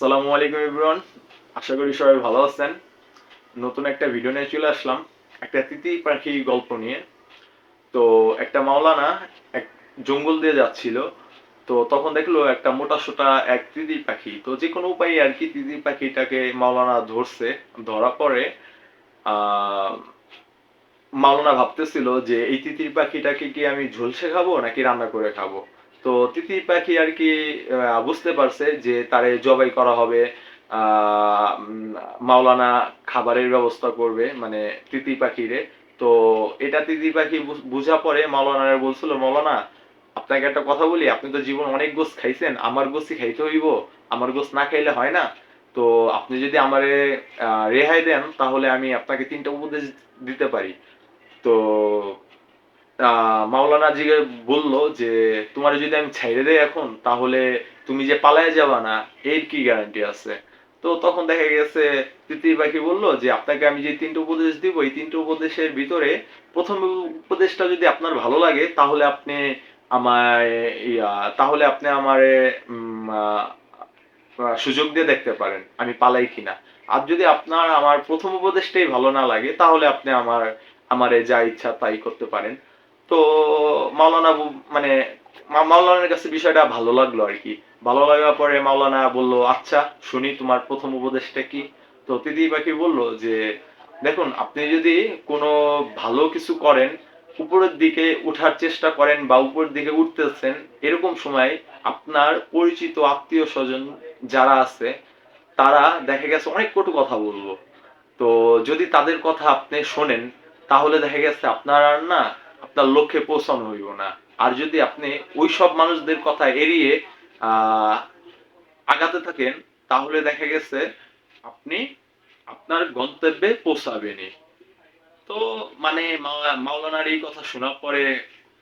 আসসালামু আলাইকুম এভরিওয়ান। আশা করি সবাই ভালো আছেন। নতুন একটা ভিডিও নিয়ে চলে আসলাম, একটা তিতি পাখি গল্প নিয়ে। তো একটা মাওলানা এক জঙ্গল দিয়ে যাচ্ছিল। তো তখন দেখলো একটা মোটাসোটা এক তিতি পাখি। তো যে কোনো উপায়ে আর কি তিতি পাখিটাকে মাওলানা ধরছে। ধরা পরে আহ মাওলানা ভাবতেছিল যে এই তিতির পাখিটাকে কি আমি ঝলসে খাবো নাকি রান্না করে খাবো। তো তিতির পাখি আর কি বুঝতে পারছে যে তারে জবাই করা হবে। মাওলানা খাবারের ব্যবস্থা করবে মানে তিতি পাখিরে। তো এটা তিতি পাখি বুঝা পরে মাওলানারে বলছিল, মাওলানা আপনাকে একটা কথা বলি, আপনি তো জীবন অনেক গোছ খাইছেন, আমার গোছই খাইতে হইব, আমার গোছ না খাইলে হয় না। তো আপনি যদি আমারে রেহাই দেন তাহলে আমি আপনাকে 3টা উপদেশ দিতে পারি। তো মাওলানা জিকে বলল যে তোমার যদি আমি ছাইড়ে দেই এখন, তাহলে তুমি যে পালায় যাবা না এর কি গ্যারান্টি আছে। তো তখন দেখা গেছে তিতির পাখি বলল যে আপনাকে আমি যে 3টা উপদেশ দিব, এই 3টা উপদেশের ভিতরে প্রথম উপদেশটা যদি আপনার ভালো লাগে তাহলে আপনি আমায় তাহলে আপনি আমারে সুযোগ দিয়ে দেখতে পারেন আমি পালাই কিনা। আর যদি আপনার আমার প্রথম উপদেশটাই ভালো না লাগে তাহলে আপনি আমারে যা ইচ্ছা তাই করতে পারেন। তো মাওলানা মানে মাওলানার কাছে বিষয়টা ভালো লাগলো আর কি। ভালো লাগার পরে মাওলানা বলল, আচ্ছা শুনি তোমার প্রথম উপদেশটা কি। তো তিতি পাখি বলল যে দেখুন, আপনি যদি কোনো ভালো কিছু করেন, উপরের দিকে উঠার চেষ্টা করেন বা উপরের দিকে উঠতেছেন, এরকম সময় আপনার পরিচিত আত্মীয় স্বজন যারা আছে তারা দেখা গেছে অনেক কটু কথা বলবো। তো যদি তাদের কথা আপনি শোনেন তাহলে দেখা গেছে আপনার আর না আপনার লক্ষ্যে পৌঁছানো হইব না। আর যদি আপনি ওই সব মানুষদের কথা এড়িয়ে আহ আগাতে থাকেন তাহলে দেখা গেছে আপনি আপনার গন্তব্যে পৌঁছাবেনই। তো মানে মাওলানার এই কথা শোনার পরে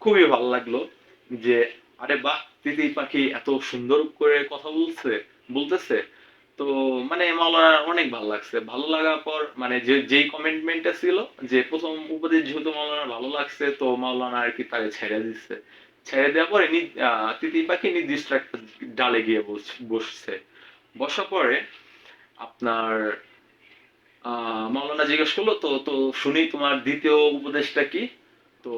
খুবই ভালো লাগলো যে আরে বাহ, তিতি পাখি এত সুন্দর করে কথা বলতেছে। তো মানে মাওলানার অনেক ভালো লাগছে। ভালো লাগার পর মানে যে যেই কমিটমেন্টটা ছিল, যে প্রথম উপদেশ যেহেতু মাওলানার ভালো লাগছে, তো মাওলানা আর কি তাকে ছেড়ে দিচ্ছে। ছেড়ে দেওয়ার পরে তিতি পাখি নির্দিষ্ট একটা ডালে গিয়ে বসছে। বসার পরে আপনার মাওলানা জিজ্ঞেস করলো, তো তো শুনি তোমার দ্বিতীয় উপদেশটা কি। তো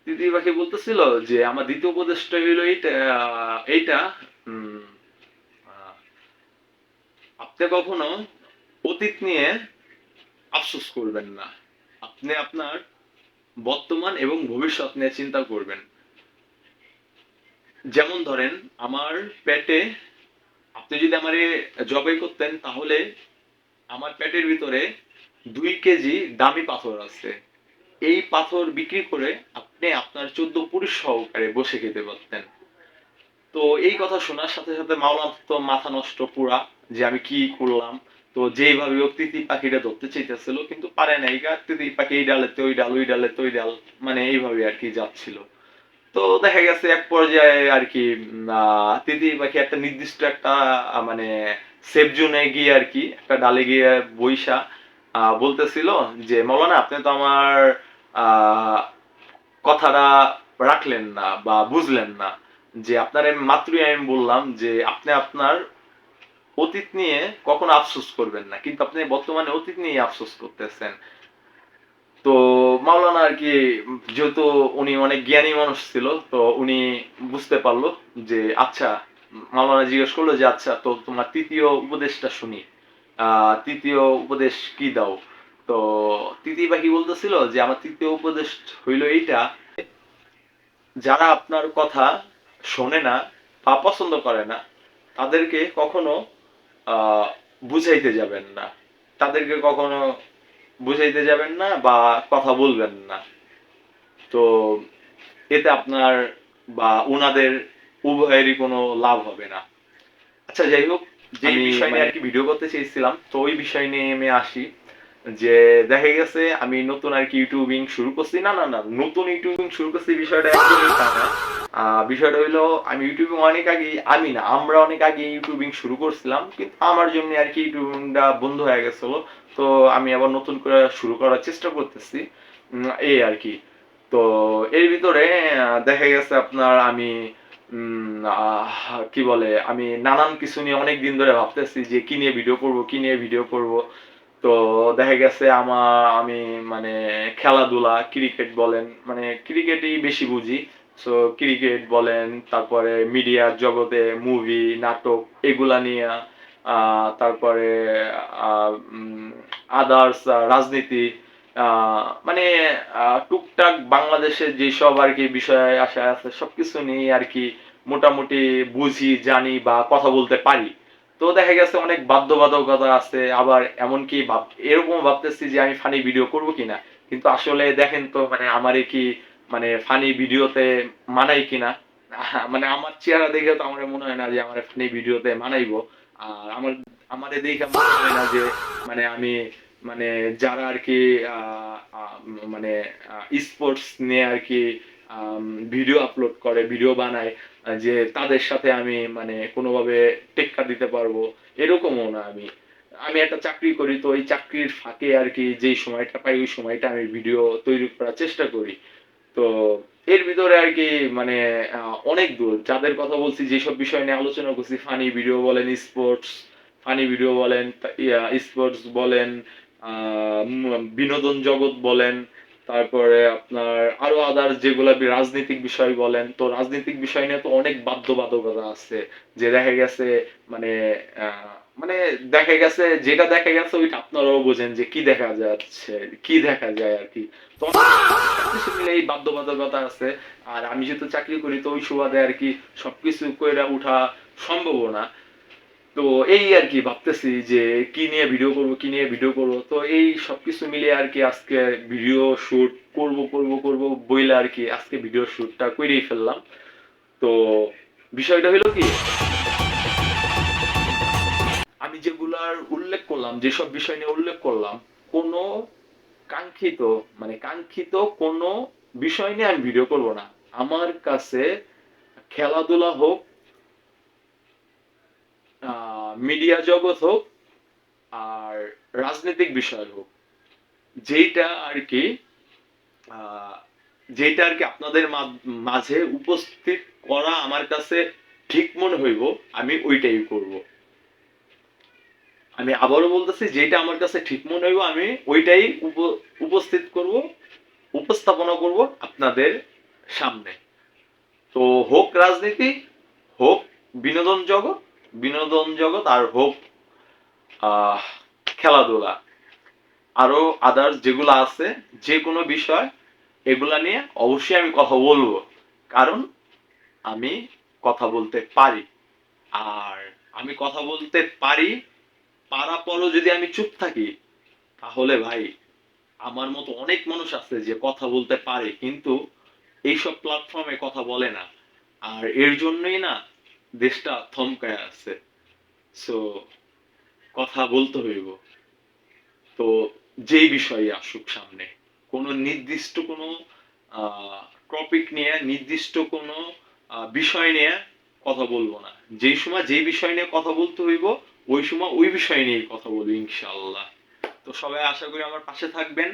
তিতির পাখি বলতেছিল যে আমার দ্বিতীয় উপদেশটা হইলো এইটা, এইটা উম, আহ, আপনি কখনো অতীত নিয়ে আফসোস করবেন না, আপনি আপনার বর্তমান এবং ভবিষ্যৎ নিয়ে চিন্তা করবেন। যেমন ধরেন, আমার পেটে আপনি যদি আমারে জবাই করতেন তাহলে আমার পেটের ভিতরে 2 কেজি দামি পাথর আছে। এই পাথর বিক্রি করে আপনি আপনার 14 পুরুষ সহকারে বসে খেতে পারতেন। তো এই কথা শোনার সাথে সাথে মাওলানা তো মাথা নষ্ট পুরা, যে আমি কি করলাম। তো যেইভাবে ও তিতি পাখিটা ধরতে চাইতেছিল কিন্তু পারে নাই গা, তিতি পাখি এই ডালেতে ওই ডাল, ওই ডালেতে ওই ডাল, মানে এইভাবে আর কি যাচ্ছিল। তো দেখা গেছে এক পর্যায়ে আর কি তিতি পাখি একটা নির্দিষ্ট একটা মানে সেফ জোনে গিয়ে আর কি একটা ডালে গিয়ে বইসা বলতেছিল যে মৌলানা আপনি তো আমার আহ কথাটা রাখলেন না বা বুঝলেন না, যে আপনার মাত্রই আমি বললাম যে আপনি আপনার অতীত নিয়ে কখনো আফসোস করবেন না, কিন্তু আপনি বর্তমানে অতীত নিয়ে আফসোস করতেছেন। তো মাওলানা আর কি, যেহেতু উনি অনেক জ্ঞানী মানুষ ছিল, তো উনি বুঝতে পারলো যে আচ্ছা, মাওলানা জিজ্ঞেস করলো যে আচ্ছা তো তোমার তৃতীয় উপদেশটা শুনি, তৃতীয় উপদেশ কি দাও। তো তৃতীয় পাখি বলতেছিল যে আমার তৃতীয় উপদেশ হইলো এইটা, যারা আপনার কথা শোনে না বা পছন্দ করে না তাদেরকে কখনো আহ বুঝাইতে যাবেন না, তাদেরকে কখনো বুঝাইতে যাবেন না বা কথা বলবেন না। তো এতে আপনার বা ওনাদের উভয়েরই কোনো লাভ হবে না। আচ্ছা যাই হোক, যে বিষয় নিয়ে আর কি ভিডিও করতে চেয়েছিলাম, তো ওই বিষয় নিয়ে আমি আসি। যে দেখা গেছে আমি নতুন আর কি ইউটিউবিং শুরু করছি, না না না নতুন ইউটিউবিং শুরু করছি বিষয়টা একদমই তা না। বিষয়টা হইলো আমি ইউটিউবিং অনেক আগে, আমি না আমরা অনেক আগে ইউটিউবিং শুরু করছিলাম, কিন্তু আমার জন্য আর কি ইউটিউবিংটা বন্ধ হয়ে গেছিল। তো আমি আবার নতুন করে শুরু করার চেষ্টা করতেছি, এই আর কি। তো এর ভিতরে দেখা গেছে আপনার আমি কি বলে, আমি নানান কিছু নিয়ে অনেক দিন ধরে ভাবতেছি যে কি নিয়ে ভিডিও করব, কি নিয়ে ভিডিও করব। তো দেখা গেছে আমি মানে খেলাধুলা, ক্রিকেট বলেন, মানে ক্রিকেটই বেশি বুঝি। সো ক্রিকেট বলেন, তারপরে মিডিয়ার জগতে মুভি, নাটক, এগুলা নিয়ে, তারপরে আদার্স, রাজনীতি, মানে টুকটাক বাংলাদেশের যেসব আর কি বিষয় আসা আছে সবকিছু নিয়ে আর কি মোটামুটি বুঝি, জানি বা কথা বলতে পারি। তো দেখা গেছে অনেক বাধ্যবাধকতা আছে, আবার এমনকি এরকম ভাবতেছি যে আমি ফানি ভিডিও করব কিনা। কিন্তু আসলে দেখেন তো, মানে আমারে কি, মানে ফানি ভিডিওতে মানাই কিনা। মানে আমার চেহারা দেখে তো আমার মনে হয় না যে আমার ফানি ভিডিওতে মানাইবো। আর আমারে দেখে মনে হয় না যে মানে আমি, মানে যারা আর কি মানে স্পোর্টস নিয়ে আর কি ভিডিও আপলোড করে, ভিডিও বানায়, যে তাদের সাথে আমি মানে কোনোভাবে টেক্কা দিতে পারবো, এরকমও না। আমি আমি একটা চাকরি করি, তো এই চাকরির ফাঁকে আর কি যেই সময়টা পাই ওই সময়টা আমি ভিডিও তৈরি করার চেষ্টা করি। তো এর ভিতরে আর কি মানে অনেক দূর যাদের কথা বলছি, যেসব বিষয় নিয়ে আলোচনা করছি, ফানি ভিডিও বলেন, স্পোর্টস ফানি ভিডিও বলেন, স্পোর্টস বলেন, বিনোদন জগৎ বলেন, তারপরে আপনার আরো আদার্স যেগুলা রাজনৈতিক বিষয় বলেন, তো রাজনৈতিক বিষয় নিয়ে তো অনেক বাধ্যবাধকতা আছে। যে দেখা গেছে মানে আহ, মানে দেখা গেছে, যেটা দেখা গেছে ওইটা আপনারাও বোঝেন যে কি দেখা যাচ্ছে, কি দেখা যায় আর কি। তো সবকিছু মিলে এই বাধ্যবাধকতা আছে। আর আমি যেহেতু চাকরি করি, তো ওই সুবাদে আর কি সবকিছু কইরা উঠা সম্ভব না। তো এই আর কি ভাবতেছি যে কি নিয়ে ভিডিও করব, কি নিয়ে ভিডিও করব। তো এই সবকিছু মিলিয়ে আর কি আজকে ভিডিও শুট করব বইলে আর কি আজকে ভিডিও শুটটা করেই ফেললাম। তো বিষয়টা হলো কি, আমি যেগুলার উল্লেখ করলাম, যেসব বিষয় নিয়ে উল্লেখ করলাম, কোনো কাঙ্ক্ষিত, মানে কাঙ্ক্ষিত কোনো বিষয় নিয়ে আমি ভিডিও করব না। আমার কাছে খেলাধুলা হোক, মিডিয়া জগৎ হোক, আর রাজনৈতিক বিষয় হোক, যেইটা আর কি আহ, যেটা আর কি আপনাদের মাঝে উপস্থিত করা আমার কাছে ঠিক মনে হইব, আমি ওইটাই করব। আমি আবারও বলতেছি, যেটা আমার কাছে ঠিক মনে হইব আমি ওইটাই উপস্থিত করব, উপস্থাপনা করব আপনাদের সামনে। তো হোক রাজনীতি, হোক বিনোদন জগৎ, আর হোক আহ খেলাধুলা, আরো আদার্স যেগুলো আছে, যে কোনো বিষয়, এগুলা নিয়ে অবশ্যই আমি কথা বলবো। কারণ আমি কথা বলতে পারি। আর আমি কথা বলতে পারি, পারা পরও যদি আমি চুপ থাকি, তাহলে ভাই আমার মতো অনেক মানুষ আছে যে কথা বলতে পারে কিন্তু এইসব প্ল্যাটফর্মে কথা বলে না। আর এর জন্যই না দেশটা থমকায় আছে। সো কথা বলতে হইব। তো যেই বিষয়ে আসুক সামনে, কোনো নির্দিষ্ট কোনো টপিক নিয়ে, নির্দিষ্ট কোনো বিষয় নিয়ে কথা বলবো না। যেই সময় যেই বিষয় নিয়ে কথা বলতে হইব, ওই সময় ওই বিষয় নিয়ে কথা বলবো ইনশাআল্লাহ। তো সবাই আশা করি আমার পাশে থাকবেন।